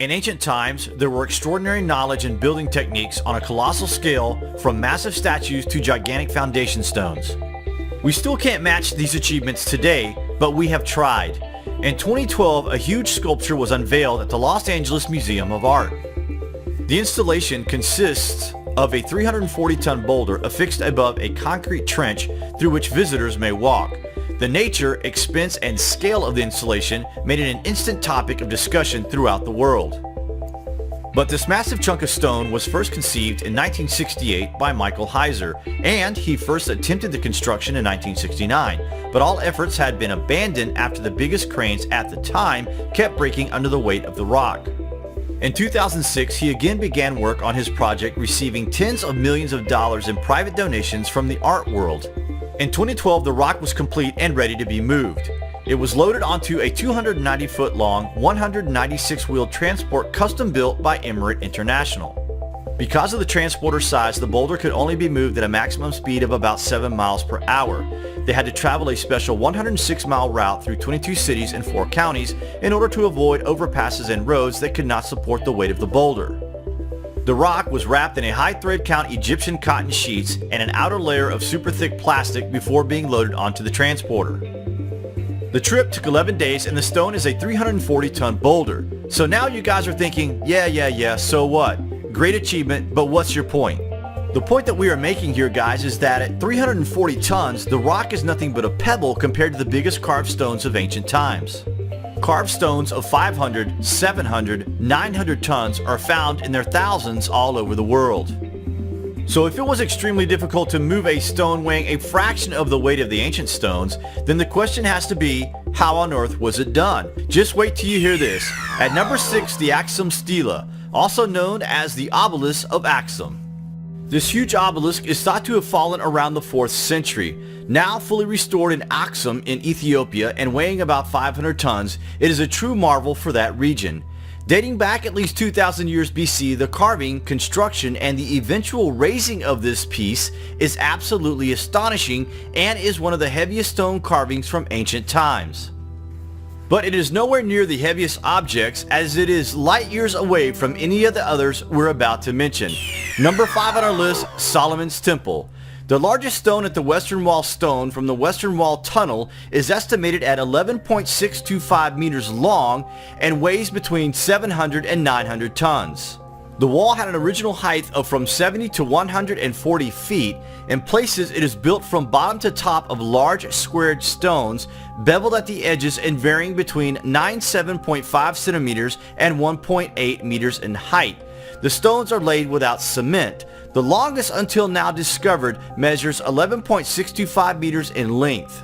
In ancient times, there were extraordinary knowledge and building techniques on a colossal scale, from massive statues to gigantic foundation stones. We still can't match these achievements today, but we have tried. In 2012, a huge sculpture was unveiled at the Los Angeles Museum of Art. The installation consists of a 340-ton boulder affixed above a concrete trench through which visitors may walk. The nature, expense, and scale of the installation made it an instant topic of discussion throughout the world. But this massive chunk of stone was first conceived in 1968 by Michael Heiser, and he first attempted the construction in 1969, but all efforts had been abandoned after the biggest cranes at the time kept breaking under the weight of the rock. In 2006, he again began work on his project, receiving tens of millions of dollars in private donations from the art world. In 2012, the rock was complete and ready to be moved. It was loaded onto a 290-foot-long, 196-wheeled transport custom-built by Emirate International. Because of the transporter size, the boulder could only be moved at a maximum speed of about 7 miles per hour. They had to travel a special 106-mile route through 22 cities and 4 counties in order to avoid overpasses and roads that could not support the weight of the boulder. The rock was wrapped in a high thread count Egyptian cotton sheets and an outer layer of super thick plastic before being loaded onto the transporter. The trip took 11 days and the stone is a 340-ton boulder. So now you guys are thinking, yeah, so what? Great achievement, but what's your point? The point that we are making here, guys, is that at 340 tons, the rock is nothing but a pebble compared to the biggest carved stones of ancient times. Carved stones of 500, 700, 900 tons are found in their thousands all over the world. So if it was extremely difficult to move a stone weighing a fraction of the weight of the ancient stones, then the question has to be, how on earth was it done? Just wait till you hear this. At number 6, the Axum Stela, also known as the Obelisk of Axum. This huge obelisk is thought to have fallen around the 4th century. Now fully restored in Axum in Ethiopia and weighing about 500 tons, it is a true marvel for that region. Dating back at least 2,000 years BC, the carving, construction, and the eventual raising of this piece is absolutely astonishing and is one of the heaviest stone carvings from ancient times. But it is nowhere near the heaviest objects, as it is light years away from any of the others we're about to mention. Number 5 on our list, Solomon's Temple. The largest stone at the Western Wall stone from the Western Wall Tunnel is estimated at 11.625 meters long and weighs between 700 and 900 tons. The wall had an original height of from 70 to 140 feet. In places, it is built from bottom to top of large squared stones, beveled at the edges and varying between 97.5 centimeters and 1.8 meters in height. The stones are laid without cement. The longest until now discovered measures 11.625 meters in length.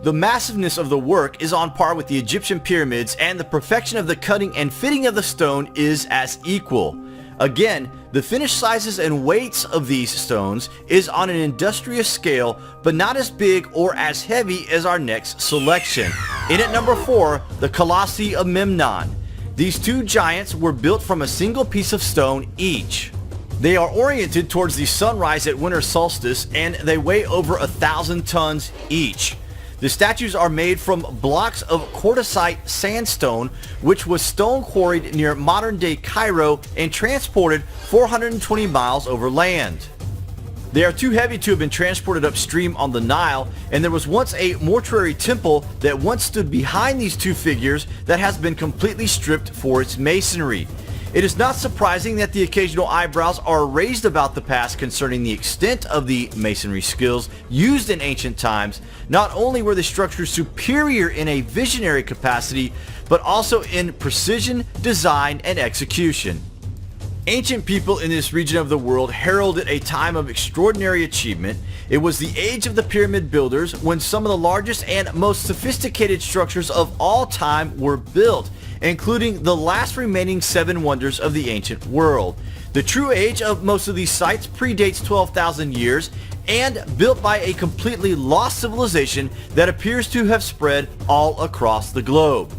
The massiveness of the work is on par with the Egyptian pyramids, and the perfection of the cutting and fitting of the stone is as equal. Again, the finished sizes and weights of these stones is on an industrious scale, but not as big or as heavy as our next selection. In at number 4, the Colossi of Memnon. These two giants were built from a single piece of stone each. They are oriented towards the sunrise at winter solstice, and they weigh over 1,000 tons each. The statues are made from blocks of quartzite sandstone, which was stone quarried near modern-day Cairo and transported 420 miles over land. They are too heavy to have been transported upstream on the Nile, and there was once a mortuary temple that once stood behind these two figures that has been completely stripped for its masonry. It is not surprising that the occasional eyebrows are raised about the past concerning the extent of the masonry skills used in ancient times. Not only were the structures superior in a visionary capacity, but also in precision, design, and execution. Ancient people in this region of the world heralded a time of extraordinary achievement. It was the age of the pyramid builders, when some of the largest and most sophisticated structures of all time were built, including the last remaining 7 wonders of the ancient world. The true age of most of these sites predates 12,000 years and built by a completely lost civilization that appears to have spread all across the globe.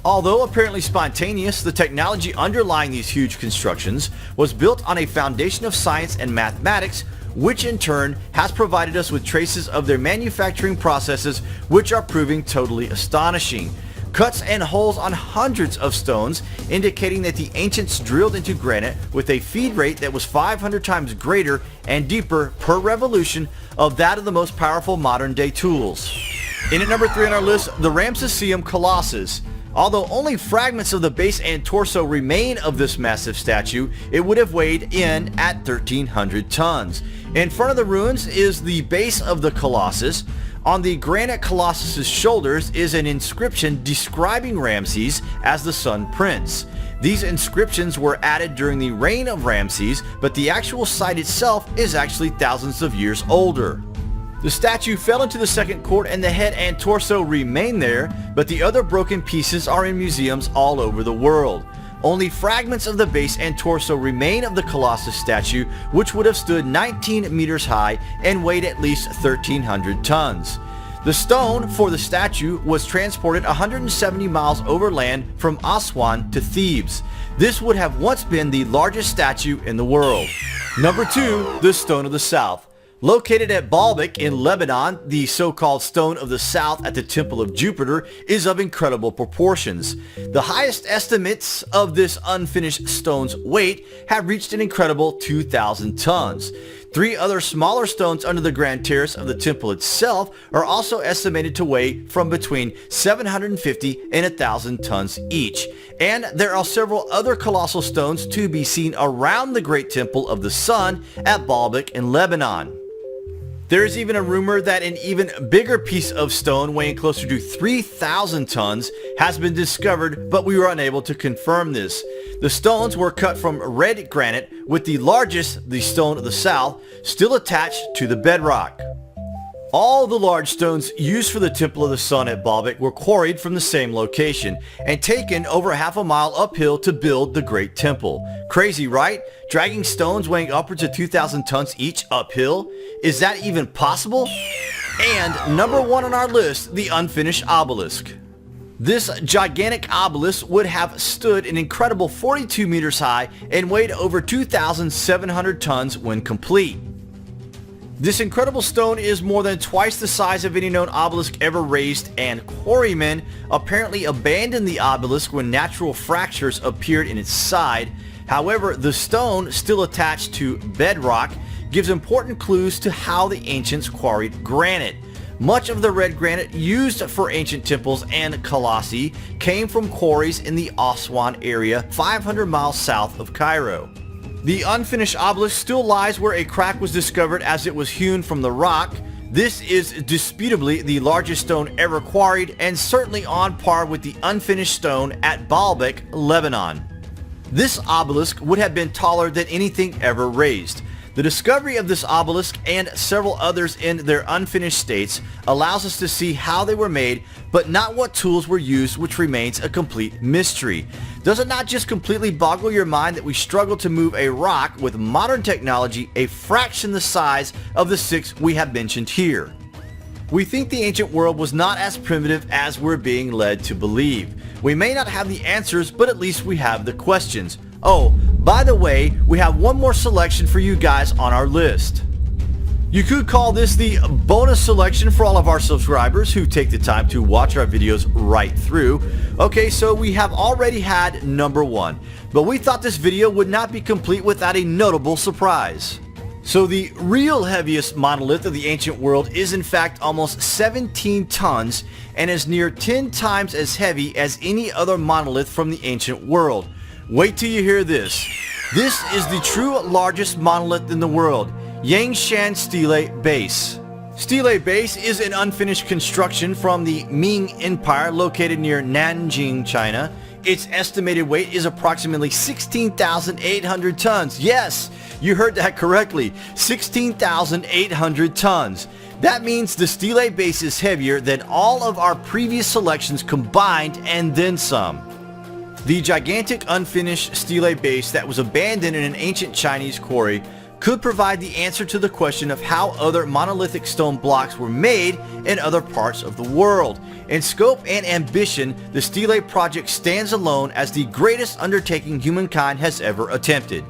Although apparently spontaneous, the technology underlying these huge constructions was built on a foundation of science and mathematics, which in turn has provided us with traces of their manufacturing processes, which are proving totally astonishing. cuts and holes on hundreds of stones, indicating that the ancients drilled into granite with a feed rate that was 500 times greater and deeper per revolution of that of the most powerful modern day tools. In at number 3 on our list, the Ramesseum Colossus. Although only fragments of the base and torso remain of this massive statue, it would have weighed in at 1,300 tons. In front of the ruins is the base of the Colossus. On the granite Colossus's shoulders is an inscription describing Ramses as the Sun Prince. These inscriptions were added during the reign of Ramses, but the actual site itself is actually thousands of years older. The statue fell into the second court and the head and torso remain there, but the other broken pieces are in museums all over the world. Only fragments of the base and torso remain of the Colossus statue, which would have stood 19 meters high and weighed at least 1,300 tons. The stone for the statue was transported 170 miles overland from Aswan to Thebes. This would have once been the largest statue in the world. Number 2, the Stone of the South. Located at Baalbek in Lebanon, the so-called Stone of the South at the Temple of Jupiter is of incredible proportions. The highest estimates of this unfinished stone's weight have reached an incredible 2,000 tons. 3 other smaller stones under the grand terrace of the temple itself are also estimated to weigh from between 750 and 1,000 tons each. And there are several other colossal stones to be seen around the Great Temple of the Sun at Baalbek in Lebanon. There is even a rumor that an even bigger piece of stone weighing closer to 3,000 tons has been discovered, but we were unable to confirm this. The stones were cut from red granite, with the largest, the Stone of the South, still attached to the bedrock. All the large stones used for the Temple of the Sun at Baalbek were quarried from the same location and taken over half a mile uphill to build the Great Temple. Crazy, right? Dragging stones weighing upwards of 2,000 tons each uphill? Is that even possible? And number 1 on our list, the unfinished obelisk. This gigantic obelisk would have stood an incredible 42 meters high and weighed over 2,700 tons when complete. This incredible stone is more than twice the size of any known obelisk ever raised, and quarrymen apparently abandoned the obelisk when natural fractures appeared in its side. However, the stone, still attached to bedrock, gives important clues to how the ancients quarried granite. Much of the red granite used for ancient temples and colossi came from quarries in the Aswan area 500 miles south of Cairo. The unfinished obelisk still lies where a crack was discovered as it was hewn from the rock. This is disputably the largest stone ever quarried and certainly on par with the unfinished stone at Baalbek, Lebanon. This obelisk would have been taller than anything ever raised. The discovery of this obelisk and several others in their unfinished states allows us to see how they were made, but not what tools were used, which remains a complete mystery. Does it not just completely boggle your mind that we struggle to move a rock with modern technology a fraction the size of the 6 we have mentioned here? We think the ancient world was not as primitive as we're being led to believe. We may not have the answers, but at least we have the questions. Oh, by the way, we have one more selection for you guys on our list. You could call this the bonus selection for all of our subscribers who take the time to watch our videos right through. Okay, so we have already had number 1, but we thought this video would not be complete without a notable surprise. So the real heaviest monolith of the ancient world is in fact almost 17 tons and is near 10 times as heavy as any other monolith from the ancient world. Wait till you hear this. This is the true largest monolith in the world, Yangshan Stele Base. Stele Base is an unfinished construction from the Ming Empire located near Nanjing, China. Its estimated weight is approximately 16,800 tons. Yes, you heard that correctly, 16,800 tons. That means the Stele Base is heavier than all of our previous selections combined and then some. The gigantic unfinished Stele Base that was abandoned in an ancient Chinese quarry could provide the answer to the question of how other monolithic stone blocks were made in other parts of the world. In scope and ambition, the Stele project stands alone as the greatest undertaking humankind has ever attempted.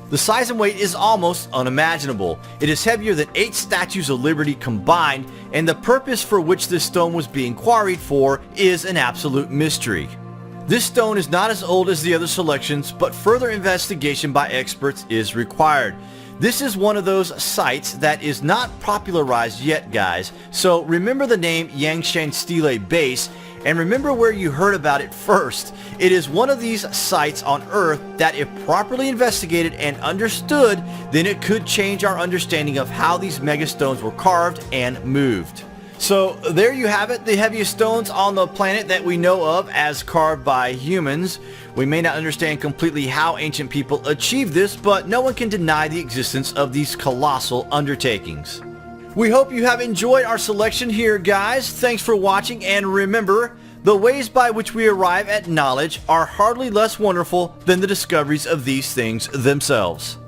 The size and weight is almost unimaginable. It is heavier than 8 statues of Liberty combined, and the purpose for which this stone was being quarried for is an absolute mystery. This stone is not as old as the other selections, but further investigation by experts is required. This is one of those sites that is not popularized yet, guys, so remember the name Yangshan Stele Base, and remember where you heard about it first. It is one of these sites on Earth that, if properly investigated and understood, then it could change our understanding of how these megastones were carved and moved. So there you have it, the heaviest stones on the planet that we know of as carved by humans. We may not understand completely how ancient people achieved this, but no one can deny the existence of these colossal undertakings. We hope you have enjoyed our selection here, guys. Thanks for watching, and remember, the ways by which we arrive at knowledge are hardly less wonderful than the discoveries of these things themselves.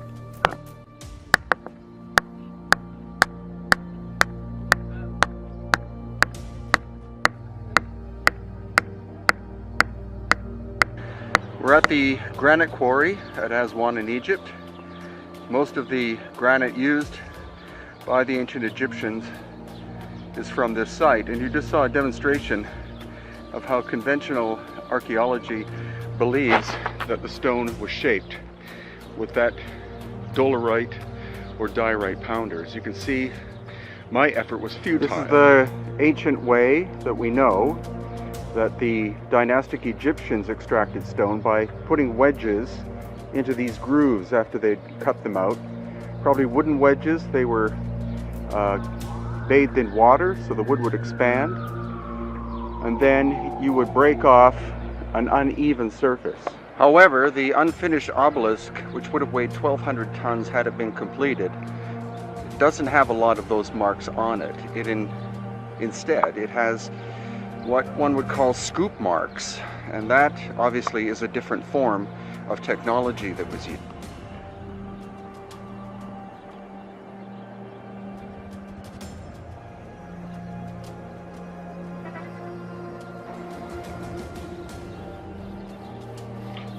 We're at the granite quarry at Aswan in Egypt. Most of the granite used by the ancient Egyptians is from this site, and you just saw a demonstration of how conventional archaeology believes that the stone was shaped with that dolerite or diorite pounder. As you can see, my effort was futile. This is the ancient way that we know that the dynastic Egyptians extracted stone, by putting wedges into these grooves after they'd cut them out. Probably wooden wedges. They were bathed in water so the wood would expand, and then you would break off an uneven surface. However, the unfinished obelisk, which would have weighed 1,200 tons had it been completed, doesn't have a lot of those marks on it. Instead, it has what one would call scoop marks, and that obviously is a different form of technology that was used.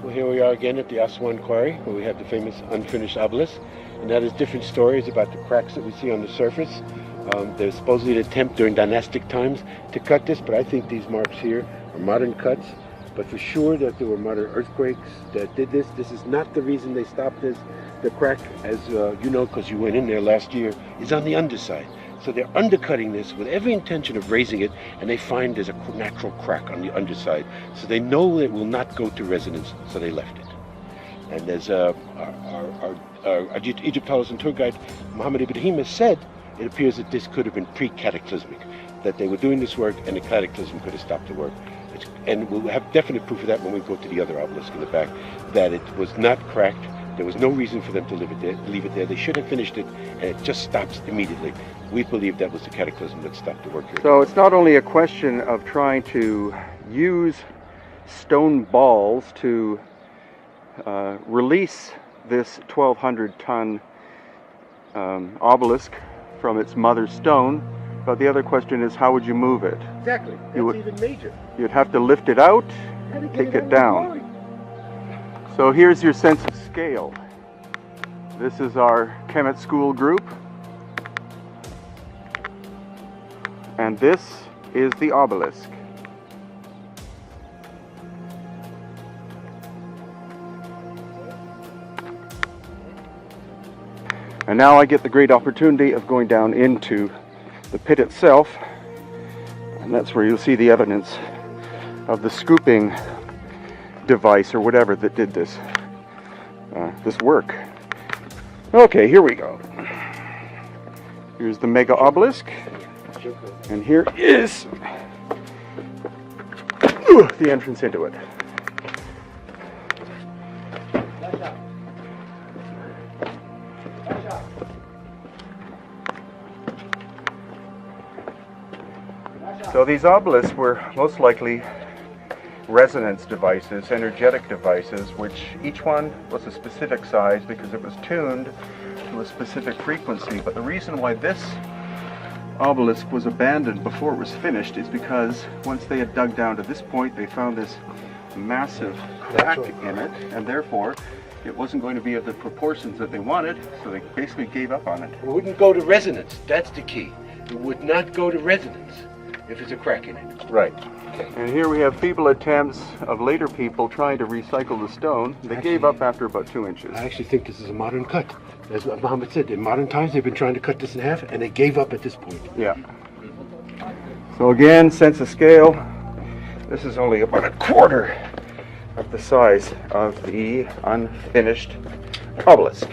Well, here we are again at the Aswan Quarry, where we have the famous unfinished obelisk, and that is different stories about the cracks that we see on the surface. There's supposedly an attempt during dynastic times to cut this, but I think these marks here are modern cuts. But for sure that there were modern earthquakes that did this. This is not the reason they stopped this. The crack, as you know, because you went in there last year, is on the underside. So they're undercutting this with every intention of raising it, and they find there's a natural crack on the underside. So they know it will not go to resonance, so they left it. And as our Egyptologist and tour guide, Muhammad Ibrahim, has said, it appears that this could have been pre-cataclysmic, that they were doing this work and the cataclysm could have stopped the work. And we'll have definite proof of that when we go to the other obelisk in the back, that it was not cracked. There was no reason for them to leave it there. They should have finished it, and it just stops immediately. We believe that was the cataclysm that stopped the work here. So it's not only a question of trying to use stone balls to release this 1,200-ton obelisk from its mother stone, but the other question is, how would you move it? Exactly. That's even major. You'd have to lift it out, take it down. So here's your sense of scale. This is our Kemet School group, and this is the obelisk. And now I get the great opportunity of going down into the pit itself, and that's where you'll see the evidence of the scooping device or whatever that did this work. Okay, here we go. Here's the mega obelisk, and here is the entrance into it. So these obelisks were most likely resonance devices, energetic devices, which each one was a specific size because it was tuned to a specific frequency. But the reason why this obelisk was abandoned before it was finished is because once they had dug down to this point, they found this massive crack in it, and therefore it wasn't going to be of the proportions that they wanted, so they basically gave up on it. It wouldn't go to resonance. That's the key. It would not go to resonance if there's a crack in it. Right. And here we have feeble attempts of later people trying to recycle the stone. They gave up after about 2 inches. I actually think this is a modern cut. As Muhammad said, in modern times they've been trying to cut this in half, and they gave up at this point. Yeah. So again, sense of scale, this is only about a quarter of the size of the unfinished obelisk.